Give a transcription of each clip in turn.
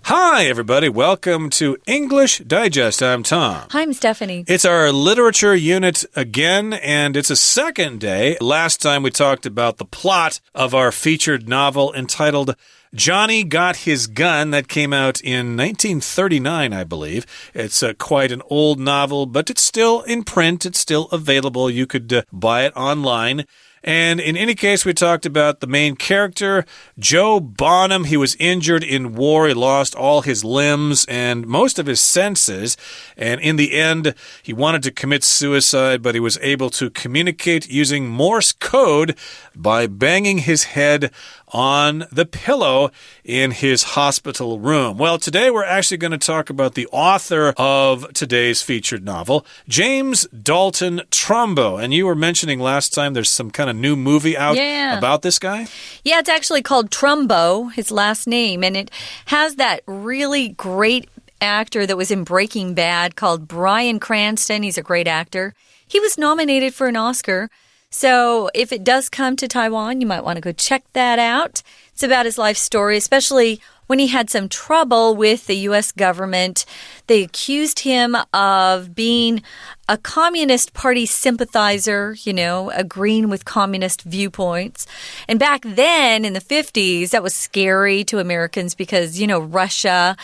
Hi, everybody. Welcome to English Digest. I'm Tom. Hi, I'm Stephanie. It's our literature unit again, and it's a second day. Last time we talked about the plot of our featured novel entitled Johnny Got His Gun. That came out in 1939, I believe. It's quite an old novel, but it's still in print. It's still available. You could buy it online. And in any case, we talked about the main character, Joe Bonham. He was injured in war. He lost all his limbs and most of his senses. And in the end, he wanted to commit suicide, but he was able to communicate using Morse code by banging his head on the pillow in his hospital room. Well, today we're actually going to talk about the author of today's featured novel, James Dalton Trumbo. And you were mentioning last time there's some kind of new movie out about this guy? Yeah, it's actually called Trumbo, his last name, and it has that really great actor that was in Breaking Bad called Bryan Cranston. He's a great actor. He was nominated for an Oscar. So if it does come to Taiwan, you might want to go check that out. It's about his life story, especially when he had some trouble with the U.S. government. They accused him of being a Communist Party sympathizer, agreeing with communist viewpoints. And back then in the 50s, that was scary to Americans because, Russia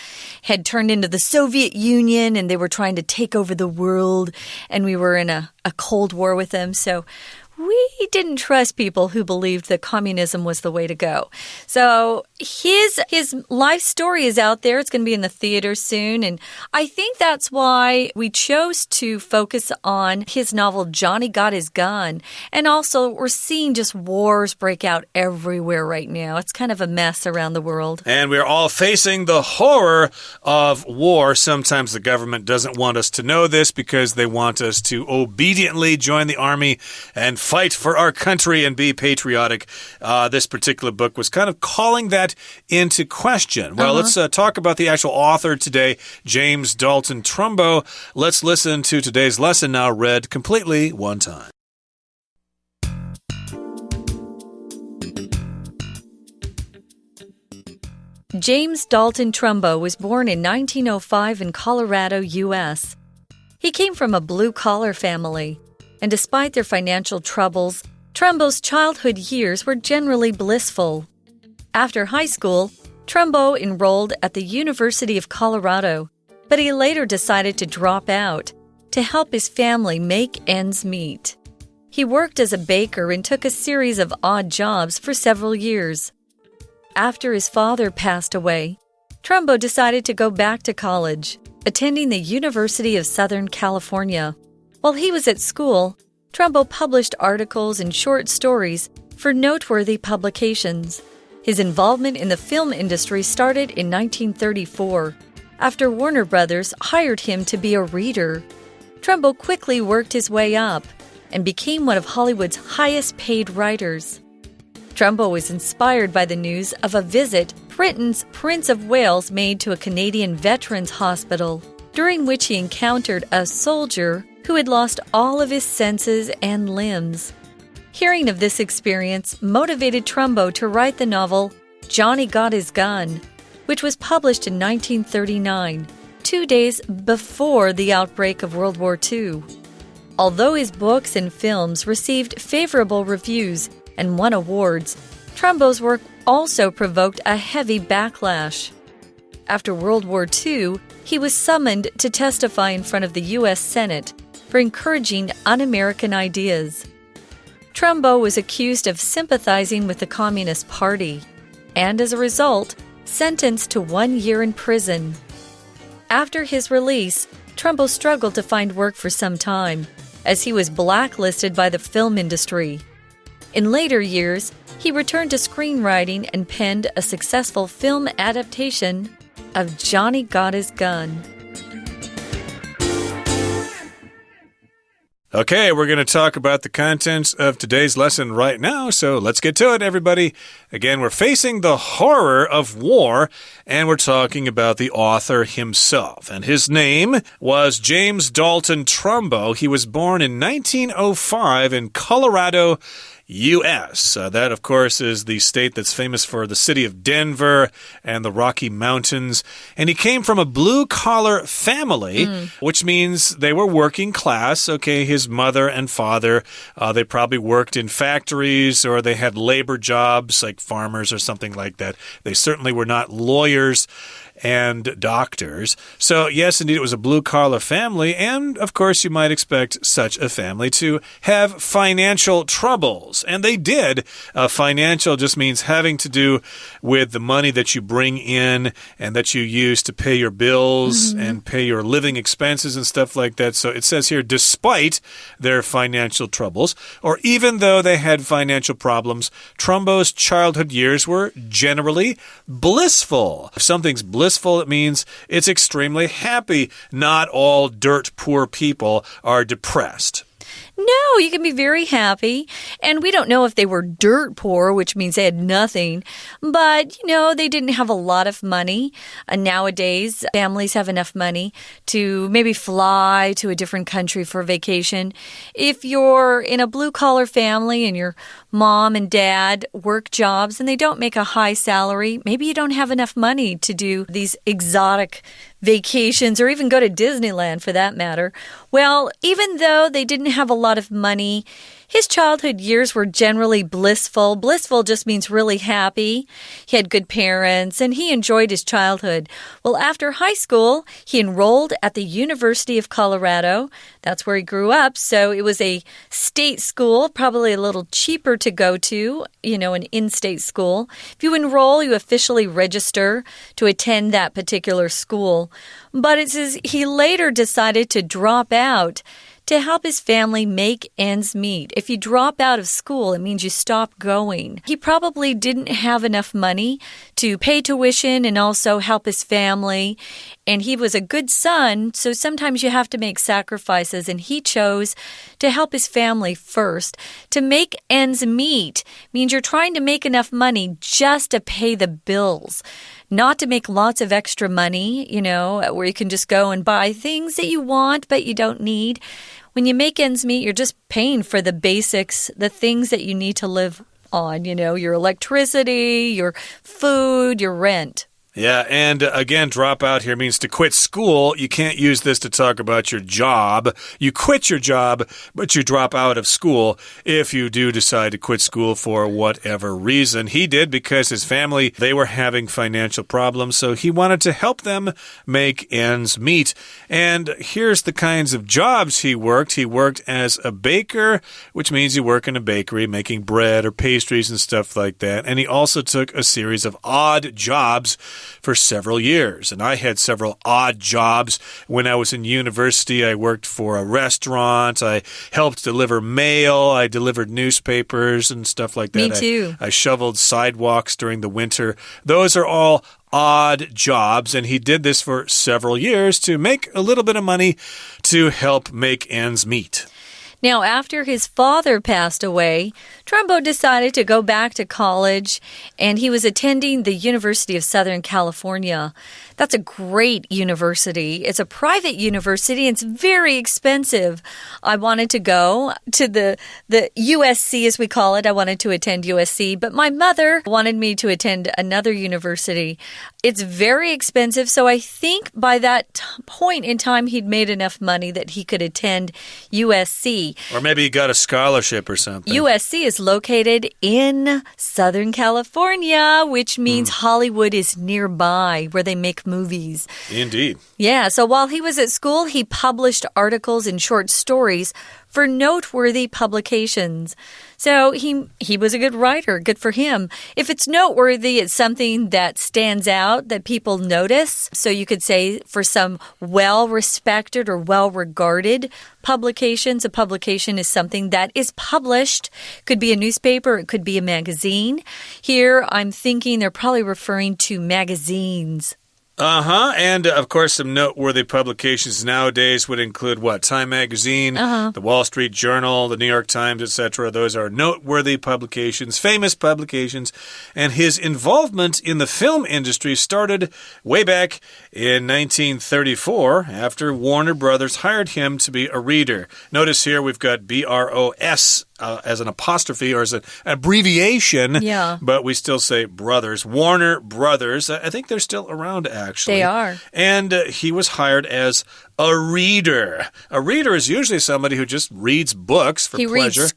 had turned into the Soviet Union and they were trying to take over the world. And we were in a Cold War with them. So we didn't trust people who believed that communism was the way to go. So his life story is out there. It's going to be in the theater soon. And I think that's why we chose to focus on his novel, Johnny Got His Gun. And also, we're seeing just wars break out everywhere right now. It's kind of a mess around the world. And we're all facing the horror of war. Sometimes the government doesn't want us to know this because they want us to obediently join the army and fight for our country and be patriotic. This particular book was kind of calling that into question. Well, let's talk about the actual author today, James Dalton Trumbo. Let's listen to today's lesson now read completely one time. James Dalton Trumbo was born in 1905 in Colorado, U.S. He came from a blue-collar family. And despite their financial troubles, Trumbo's childhood years were generally blissful. After high school, Trumbo enrolled at the University of Colorado, but he later decided to drop out to help his family make ends meet. He worked as a baker and took a series of odd jobs for several years. After his father passed away, Trumbo decided to go back to college, attending the University of Southern California. While he was at school, Trumbo published articles and short stories for noteworthy publications. His involvement in the film industry started in 1934, after Warner Brothers hired him to be a reader. Trumbo quickly worked his way up and became one of Hollywood's highest-paid writers. Trumbo was inspired by the news of a visit Britain's Prince of Wales made to a Canadian veterans hospital, during which he encountered a soldier who had lost all of his senses and limbs. Hearing of this experience motivated Trumbo to write the novel Johnny Got His Gun, which was published in 1939, 2 days before the outbreak of World War II. Although his books and films received favorable reviews and won awards, Trumbo's work also provoked a heavy backlash. After World War II, he was summoned to testify in front of the U.S. Senate for encouraging un-American ideas. Trumbo was accused of sympathizing with the Communist Party and, as a result, sentenced to 1 year in prison. After his release, Trumbo struggled to find work for some time, as he was blacklisted by the film industry. In later years, he returned to screenwriting and penned a successful film adaptation of Johnny Got His Gun. Okay, we're going to talk about the contents of today's lesson right now, so let's get to it, everybody. Again, we're facing the horror of war, and we're talking about the author himself. And his name was James Dalton Trumbo. He was born in 1905 in Colorado, U.S. That, of course, is the state that's famous for the city of Denver and the Rocky Mountains. And he came from a blue-collar family, which means they were working class. Okay, his mother and father, they probably worked in factories or they had labor jobs like farmers or something like that. They certainly were not lawyers and doctors. So, yes, indeed, it was a blue-collar family, and, of course, you might expect such a family to have financial troubles. And they did. Financial just means having to do with the money that you bring in and that you use to pay your bills and pay your living expenses and stuff like that. So it says here, despite their financial troubles, or even though they had financial problems, Trumbo's childhood years were generally blissful. If something's blissful, it means it's extremely happy. Not all dirt poor people are depressed. No, you can be very happy. And we don't know if they were dirt poor, which means they had nothing. But, they didn't have a lot of money. Nowadays, families have enough money to maybe fly to a different country for vacation. If you're in a blue-collar family and your mom and dad work jobs and they don't make a high salary, maybe you don't have enough money to do these exotic vacations or even go to Disneyland for that matter. Well, even though they didn't have a lot of money, his childhood years were generally blissful. Blissful just means really happy. He had good parents and he enjoyed his childhood. Well, after high school, he enrolled at the University of Colorado. That's where he grew up. So it was a state school, probably a little cheaper to go to, an in-state school. If you enroll, you officially register to attend that particular school. But it says he later decided to drop out to help his family make ends meet. If you drop out of school, it means you stop going. He probably didn't have enough money to pay tuition and also help his family. And he was a good son, so sometimes you have to make sacrifices. And he chose to help his family first. To make ends meet means you're trying to make enough money just to pay the bills. Not to make lots of extra money, where you can just go and buy things that you want but you don't need. When you make ends meet, you're just paying for the basics, the things that you need to live on, your electricity, your food, your rent. Yeah, and again, drop out here means to quit school. You can't use this to talk about your job. You quit your job, but you drop out of school if you do decide to quit school for whatever reason. He did because his family, they were having financial problems, so he wanted to help them make ends meet. And here's the kinds of jobs he worked. He worked as a baker, which means you work in a bakery making bread or pastries and stuff like that. And he also took a series of odd jobs for several years. And I had several odd jobs. When I was in university, I worked for a restaurant. I helped deliver mail. I delivered newspapers and stuff like that. Me too. I shoveled sidewalks during the winter. Those are all odd jobs, and he did this for several years to make a little bit of money to help make ends meet. Now, after his father passed away, Trumbo decided to go back to college, and he was attending the University of Southern California. That's a great university. It's a private university, and it's very expensive. I wanted to go to the USC, as we call it. I wanted to attend USC, but my mother wanted me to attend another university. It's very expensive, so I think by that point in time, he'd made enough money that he could attend USC. Or maybe he got a scholarship or something. USC is located in Southern California, which means Hollywood is nearby, where they make movies. Indeed. Yeah, so while he was at school, he published articles and short stories for noteworthy publications. So he was a good writer. Good for him. If it's noteworthy, it's something that stands out, that people notice. So you could say for some well-respected or well-regarded publications, a publication is something that is published. Could be a newspaper, it could be a magazine. Here, I'm thinking they're probably referring to magazines. And, of course, some noteworthy publications nowadays would include what? Time Magazine, the Wall Street Journal, the New York Times, etc. Those are noteworthy publications, famous publications. And his involvement in the film industry started way back in 1934 after Warner Brothers hired him to be a reader. Notice here we've got BROS as an apostrophe or as an abbreviation. Yeah. But we still say brothers. Warner Brothers. I think they're still around, actually. They are. And he was hired as a reader. A reader is usually somebody who just reads books for pleasure.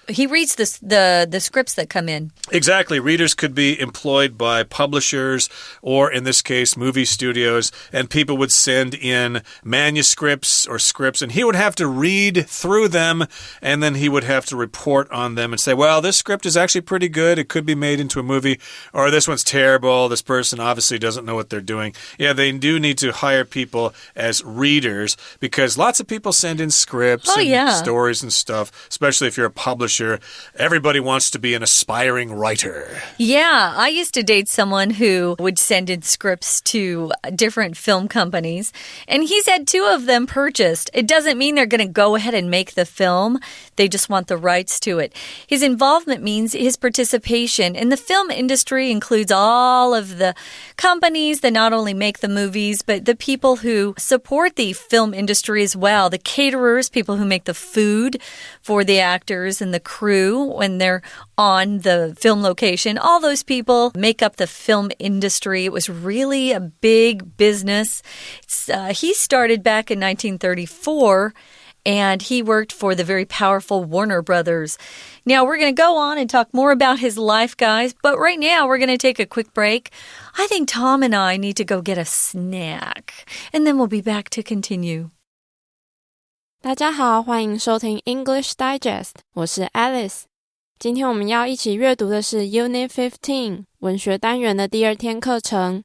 He reads the scripts that come in. Exactly. Readers could be employed by publishers or, in this case, movie studios, and people would send in manuscripts or scripts, and he would have to read through them, and then he would have to report on them and say, well, this script is actually pretty good. It could be made into a movie, or this one's terrible. This person obviously doesn't know what they're doing. Yeah, they do need to hire people as readers because lots of people send in scripts and stories and stuff, especially if you're a publisher. Everybody wants to be an aspiring writer. Yeah, I used to date someone who would send in scripts to different film companies, and he's had 2 of them purchased. It doesn't mean they're going to go ahead and make the film. They just want the rights to it. His involvement means his participation in the film industry includes all of the companies that not only make the movies, but the people who support the film industry as well. The caterers, people who make the food for the actors and the crew when they're on the film location. All those people make up the film industry. It was really a big business. He started back in 1934. And he worked for the very powerful Warner Brothers. Now, we're going to go on and talk more about his life, guys. But right now, we're going to take a quick break. I think Tom and I need to go get a snack. And then we'll be back to continue. 大家好，欢迎收听 English Digest， 我是 Alice。今天我们要一起阅读的是 Unit 15 文学单元的第2天课程。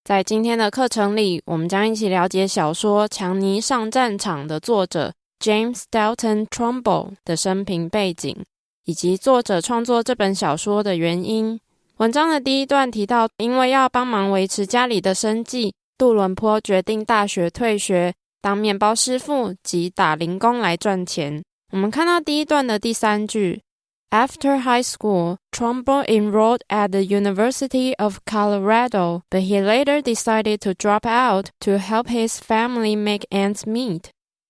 在今天的课程里，我们将一起了解小说《强尼上战场》的作者James Dalton Trumbo 的生平背景，以及作者创作这本小说的原因。文章的第一段提到，因为要帮忙维持家里的生计，杜伦坡决定大学退学，当面包师傅及打零工来赚钱。我们看到第一段的第3句 After high school, Trumbo enrolled at the University of Colorado, but he later decided to drop out to help his family make ends meet.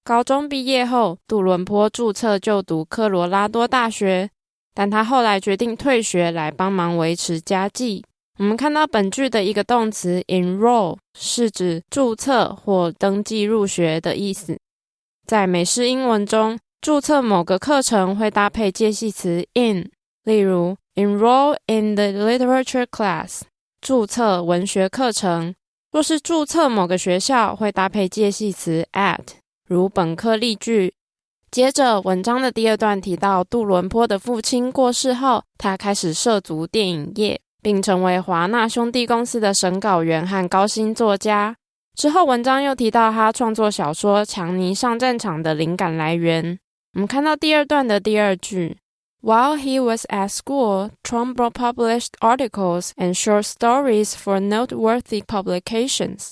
高中毕业后，杜伦坡注册就读科罗拉多大学，但他后来决定退学来帮忙维持家计。我们看到本句的一个动词 enroll 是指注册或登记入学的意思。在美式英文中，注册某个课程会搭配介系词 in， 例如 enroll in the literature class， 注册文学课程。若是注册某个学校，会搭配介系词 at， 如本课例句。接着文章的第2段提到，杜伦坡的父亲过世后，他开始涉足电影业，并成为华纳兄弟公司的审稿员和高薪作家。之后文章又提到他创作小说《强尼上战场》的灵感来源。我们看到第2段的第2句 While he was at school, Trumbo published articles and short stories for noteworthy publications.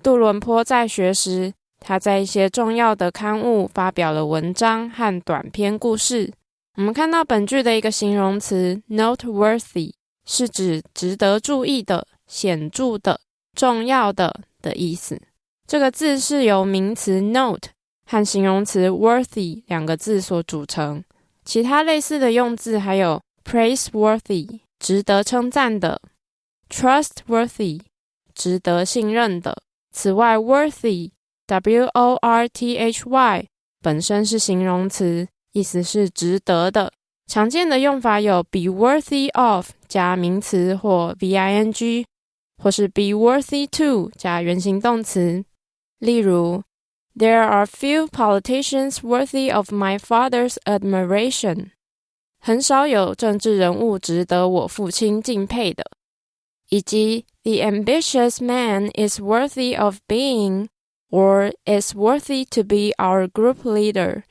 杜伦坡在学时，他在一些重要的刊物发表了文章和短篇故事。我们看到本句的一个形容词 noteworthy 是指值得注意的、显著的、重要的的意思。这个字是由名词 note 和形容词 worthy 2个字所组成。其他类似的用字还有 praiseworthy 值得称赞的， trustworthy 值得信任的。此外 worthy W-O-R-T-H-Y 本身是形容词，意思是值得的。常见的用法有 be worthy of 加名词或 VING， 或是 be worthy to 加原形动词。例如There are few politicians worthy of my father's admiration. 很少有政治人物值得我父亲敬佩的。以及 The ambitious man is worthy of being or is worthy to be our group leader.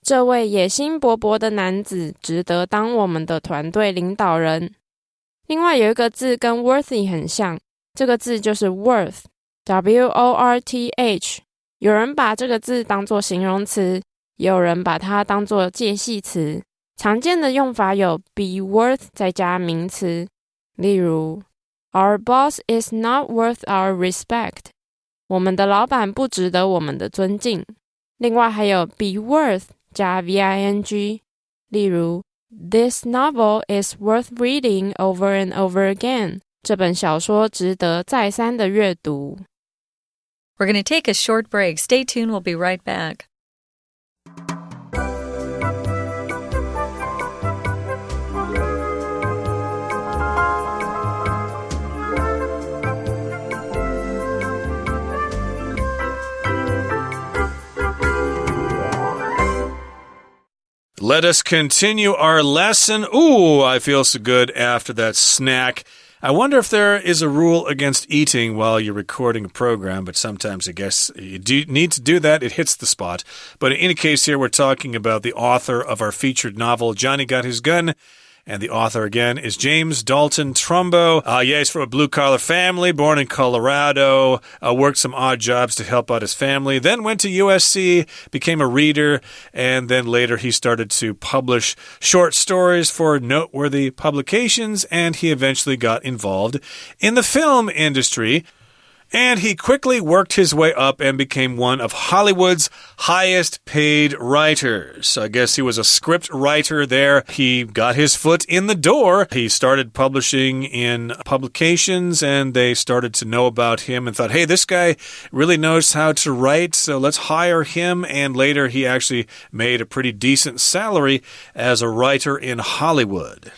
这位野心勃勃的男子值得当我们的团队领导人。另外有一个字跟 worthy 很像，这个字就是 worth, W-O-R-T-H。有人把这个字当作形容词，也有人把它当作介系词。常见的用法有 be worth 再加名词，例如 Our boss is not worth our respect. 我们的老板不值得我们的尊敬。另外还有 be worth 加 VING， 例如 This novel is worth reading over and over again. 这本小说值得再三的阅读。We're going to take a short break. Stay tuned. We'll be right back. Let us continue our lesson. Ooh, I feel so good after that snack. I wonder if there is a rule against eating while you're recording a program, but sometimes I guess you do need to do that. It hits the spot. But in any case here, we're talking about the author of our featured novel, Johnny Got His Gun. And the author, again, is James Dalton Trumbo. He's from a blue-collar family, born in Colorado, worked some odd jobs to help out his family, then went to USC, became a reader, and then later he started to publish short stories for noteworthy publications, and he eventually got involved in the film industry. And he quickly worked his way up and became one of Hollywood's highest-paid writers. So I guess he was a script writer there. He got his foot in the door. He started publishing in publications, and they started to know about him and thought, hey, this guy really knows how to write, so let's hire him. And later he actually made a pretty decent salary as a writer in Hollywood.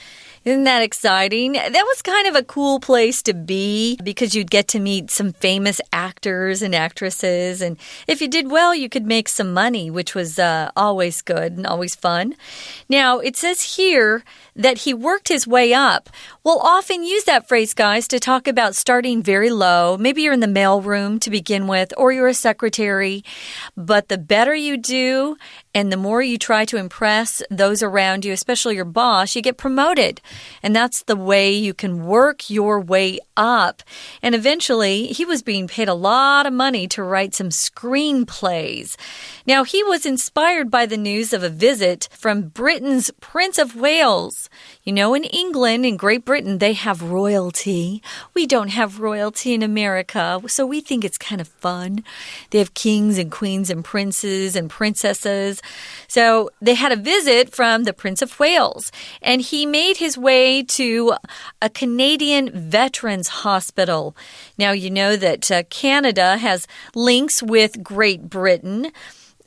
Isn't that exciting? That was kind of a cool place to be because you'd get to meet some famous actors and actresses. And if you did well, you could make some money, which was always good and always fun. Now, it says here that he worked his way up. We'll often use that phrase, guys, to talk about starting very low. Maybe you're in the mailroom to begin with, or you're a secretary. But the better you do and the more you try to impress those around you, especially your boss, you get promoted. And that's the way you can work your way up. And eventually, he was being paid a lot of money to write some screenplays. Now, he was inspired by the news of a visit from Britain's Prince of Wales. You know, in England, in Great Britain, they have royalty. We don't have royalty in America, so we think it's kind of fun. They have kings and queens and princes and princesses. So they had a visit from the Prince of Wales, and he made his way to a Canadian veterans hospital. Now, you know that Canada has links with Great Britain.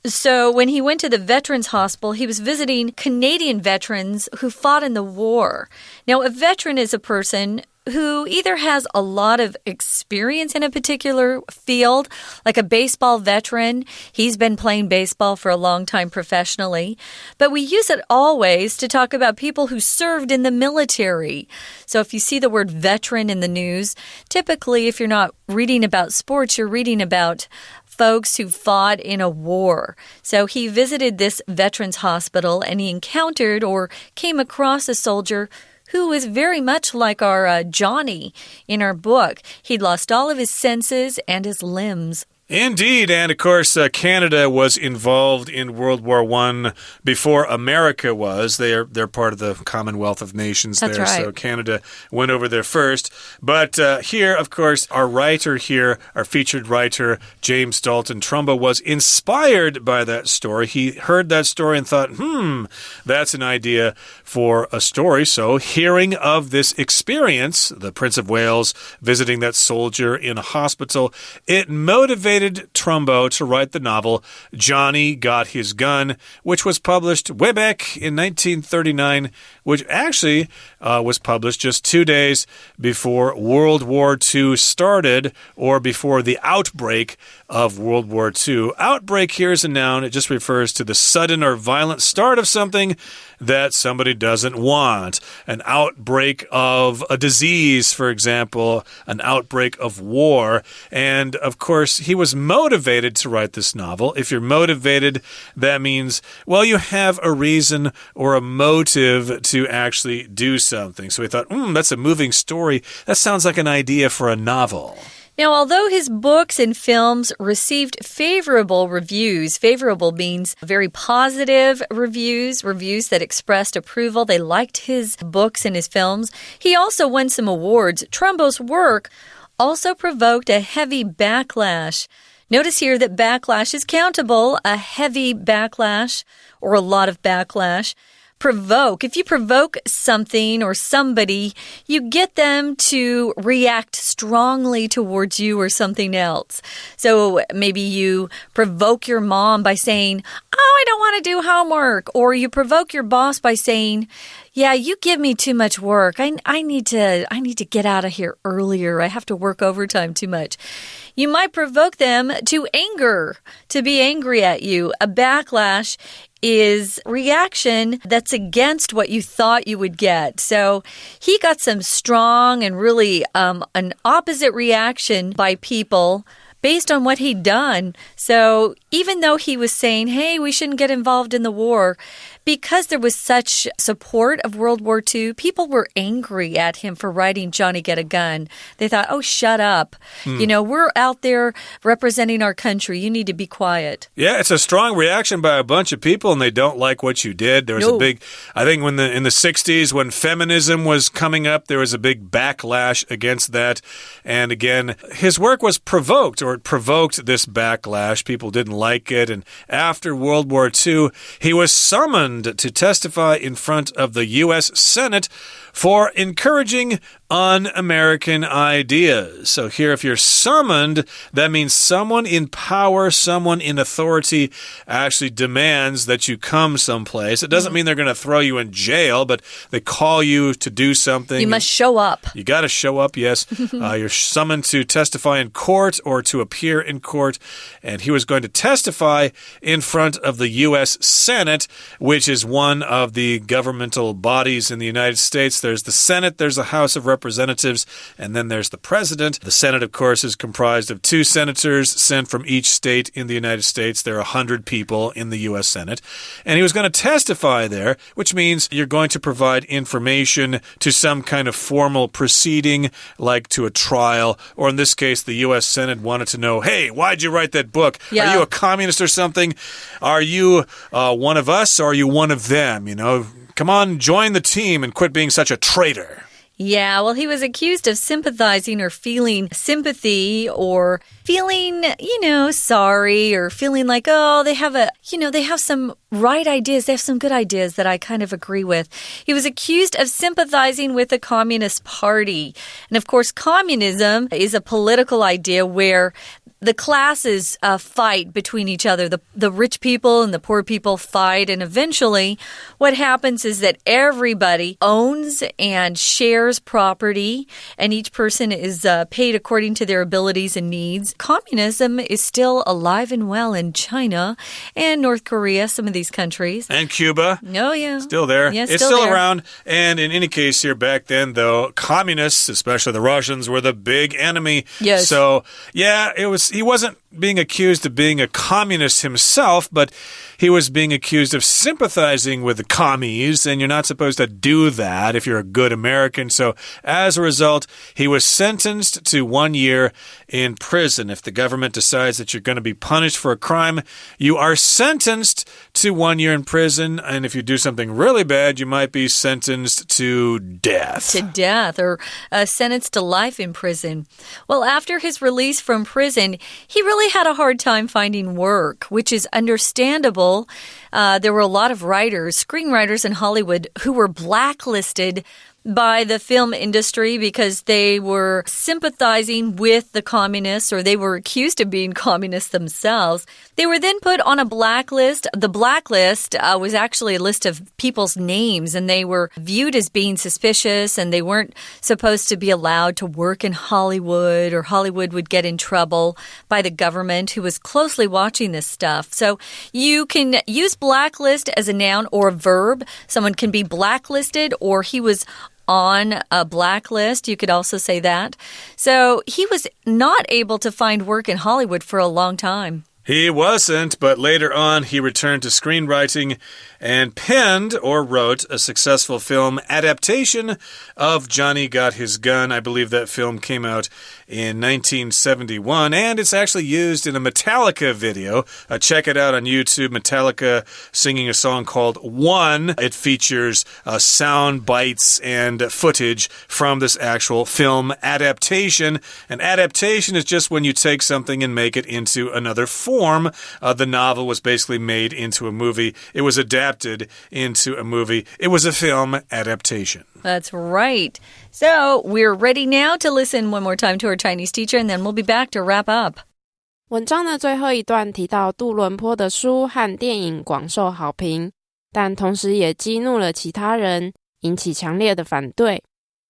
So when he went to the Veterans Hospital, he was visiting Canadian veterans who fought in the war. Now, a veteran is a person who either has a lot of experience in a particular field, like a baseball veteran. He's been playing baseball for a long time professionally. But we use it always to talk about people who served in the military. So if you see the word veteran in the news, typically if you're not reading about sports, you're reading about folks who fought in a war. So he visited this veterans hospital and he encountered or came across a soldier who is very much like our Johnny in our book. He'd lost all of his senses and his limbs. Indeed, and of course, Canada was involved in World War I before America was. They're part of the Commonwealth of Nations. That's there, right. So Canada went over there first. But here, of course, our writer here, our featured writer, James Dalton Trumbo, was inspired by that story. He heard that story and thought, that's an idea for a story. So hearing of this experience, the Prince of Wales visiting that soldier in a hospital, it motivated Trumbo to write the novel Johnny Got His Gun, which was published way back in 1939, which actually was published just 2 days before World War II started, or before the outbreak of World War II. Outbreak here is a noun. It just refers to the sudden or violent start of something that somebody doesn't want. An outbreak of a disease, for example, an outbreak of war. And, of course, he was motivated to write this novel. If you're motivated, that means, well, you have a reason or a motive to actually do something. So he thought, that's a moving story. That sounds like an idea for a novel. Now, although his books and films received favorable reviews, favorable means very positive reviews that expressed approval. They liked his books and his films. He also won some awards. Trumbo's work also provoked a heavy backlash. Notice here that backlash is countable, a heavy backlash or a lot of backlash. provoke. If you provoke something or somebody, you get them to react strongly towards you or something else. So maybe you provoke your mom by saying, "Oh, I don't want to do homework." Or you provoke your boss by saying, "Yeah, you give me too much work. I need to get out of here earlier. I have to work overtime too much." You might provoke them to anger, to be angry at you. A backlash is reaction that's against what you thought you would get. So he got some strong and really an opposite reaction by people based on what he'd done. So even though he was saying, "Hey, we shouldn't get involved in the war," because there was such support of World War II, people were angry at him for writing Johnny Get a Gun. They thought, "Oh, shut up. You know, we're out there representing our country. You need to be quiet." Yeah, it's a strong reaction by a bunch of people, and they don't like what you did. There was a big, I think in the 60s, when feminism was coming up, there was a big backlash against that. And again, his work was provoked, or it provoked this backlash. People didn't like it. And after World War II, he was summoned to testify in front of the U.S. Senate for encouraging un-American ideas. So here, if you're summoned, that means someone in power, someone in authority actually demands that you come someplace. It doesn't mean they're going to throw you in jail, but they call you to do something. You must show up. You got to show up, yes. You're summoned to testify in court or to appear in court. And he was going to testify in front of the U.S. Senate, which is one of the governmental bodies in the United States. There's the Senate, there's the House of Representatives, and then there's the President. The Senate, of course, is comprised of 2 senators sent from each state in the United States. There are 100 people in the U.S. Senate. And he was going to testify there, which means you're going to provide information to some kind of formal proceeding, like to a trial. Or in this case, the U.S. Senate wanted to know, "Hey, why'd you write that book? Yeah. Are you a communist or something? Are you one of us, or are you one of them? You know, come on, join the team and quit being such a traitor." Yeah, well, he was accused of sympathizing or feeling sympathy or feeling, sorry, or feeling like, oh, they have some right ideas. They have some good ideas that I kind of agree with. He was accused of sympathizing with the Communist Party. And of course, communism is a political idea where the classes fight between each other. The rich people and the poor people fight. And eventually, what happens is that everybody owns and shares property, and each person is paid according to their abilities and needs. Communism is still alive and well in China and North Korea, some of these countries. And Cuba. Oh, yeah. Still there. Yeah, it's still around. And in any case here back then, though, communists, especially the Russians, were the big enemy. Yes. So, yeah, he wasn't being accused of being a communist himself, but he was being accused of sympathizing with the commies, and you're not supposed to do that if you're a good American. So as a result, he was sentenced to 1 year in prison. If the government decides that you're going to be punished for a crime, you are sentenced to 1 year in prison, and if you do something really bad, you might be sentenced to death. To death, or sentenced to life in prison. Well, after his release from prison, he really had a hard time finding work, which is understandable. There were a lot of writers, screenwriters in Hollywood who were blacklisted by the film industry because they were sympathizing with the communists, or they were accused of being communists themselves. They were then put on a blacklist. The blacklist was actually a list of people's names, and they were viewed as being suspicious, and they weren't supposed to be allowed to work in Hollywood, or Hollywood would get in trouble by the government, who was closely watching this stuff. So you can use blacklist as a noun or a verb. Someone can be blacklisted, or he was on a blacklist. You could also say that. So he was not able to find work in Hollywood for a long time. He wasn't, but later on he returned to screenwriting and penned or wrote a successful film adaptation of Johnny Got His Gun. I believe that film came out in 1971, and it's actually used in a Metallica video. Check it out on YouTube. Metallica singing a song called One. It features sound bites and footage from this actual film adaptation. An adaptation is just when you take something and make it into another form. form, the novel was basically made into a movie. It was adapted into a movie. It was a film adaptation. That's right. So we're ready now to listen one more time to our Chinese teacher, and then we'll be back to wrap up. 文章的最后一段提到杜伦坡的书和电影广受好评，但同时也激怒了其他人，引起强烈的反对。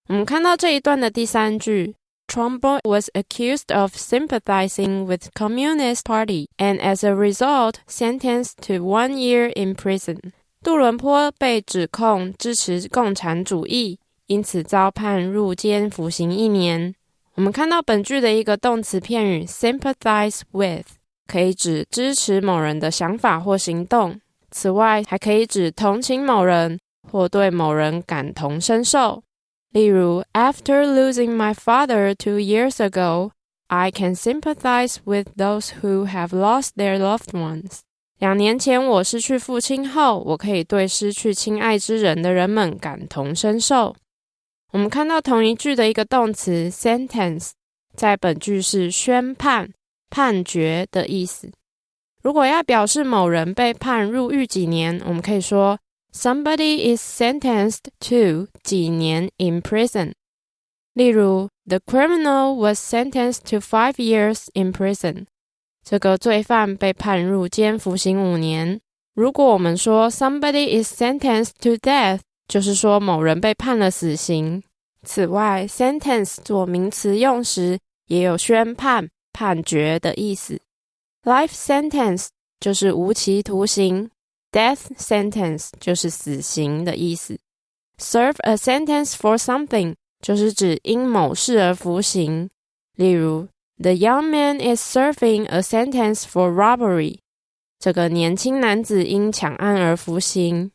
我们看到这一段的第3句 Trumbo was accused of sympathizing with Communist Party and as a result sentenced to 1 year in prison. 杜伦坡被指控支持共产主义，因此遭判入监服刑1年。我们看到本句的一个动词片语 sympathize with 可以指支持某人的想法或行动，此外还可以指同情某人或对某人感同身受。例如 After losing my father 2 years ago, I can sympathize with those who have lost their loved ones. 2年前我失去父亲后，我可以对失去亲爱之人的人们感同身受。我们看到同一句的一个动词 sentence 在本句是宣判、判决的意思。如果要表示某人被判入狱几年，我们可以说 Somebody is sentenced to 几年 in prison. 例如 The criminal was sentenced to 5 years in prison. 这个罪犯被判入监服刑5年。如果我们说 Somebody is sentenced to death, 就是说某人被判了死刑。此外 sentence 做名词用时也有宣判、判决的意思。Life sentence 就是无期徒刑， Death sentence 就是死刑的意思。Serve a sentence for something 就是指因某事而服刑。例如 The young man is serving a sentence for robbery. 这个年轻男子因抢案而服刑。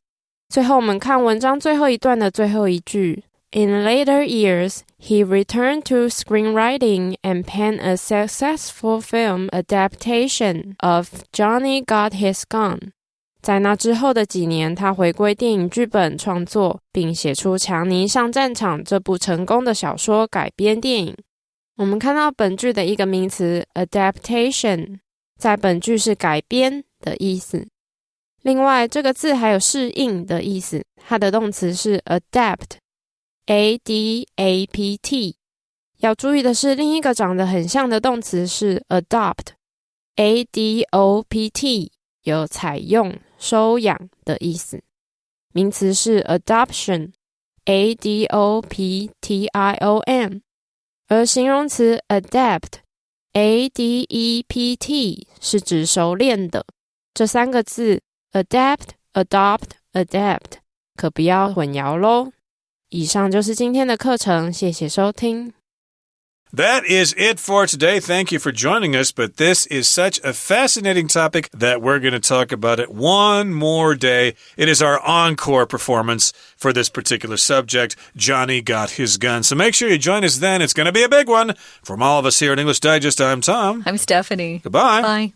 最后我们看文章最后一段的最后一句 In later years, he returned to screenwriting and penned a successful film adaptation of Johnny Got His Gun. 在那之后的几年，他回归电影剧本创作，并写出《强尼上战场》这部成功的小说改编电影。我们看到本句的一个名词 adaptation 在本句是改编的意思。另外这个字还有适应的意思，它的动词是 adapt A-D-A-P-T。 要注意的是另一个长得很像的动词是 adopt A-D-O-P-T， 有采用、收养的意思。名词是 adoption A-D-O-P-T-I-O-N， 而形容词 adapt A-D-E-P-T 是指熟练的。这3个字 adapt, adopt, adapt 可不要混淆咯。以上就是今天的课程，谢谢收听。That is it for today. Thank you for joining us, but this is such a fascinating topic that we're going to talk about it one more day. It is our encore performance for this particular subject. Johnny got his gun. So make sure you join us then. It's going to be a big one. From all of us here at English Digest, I'm Tom. I'm Stephanie. Goodbye. Bye.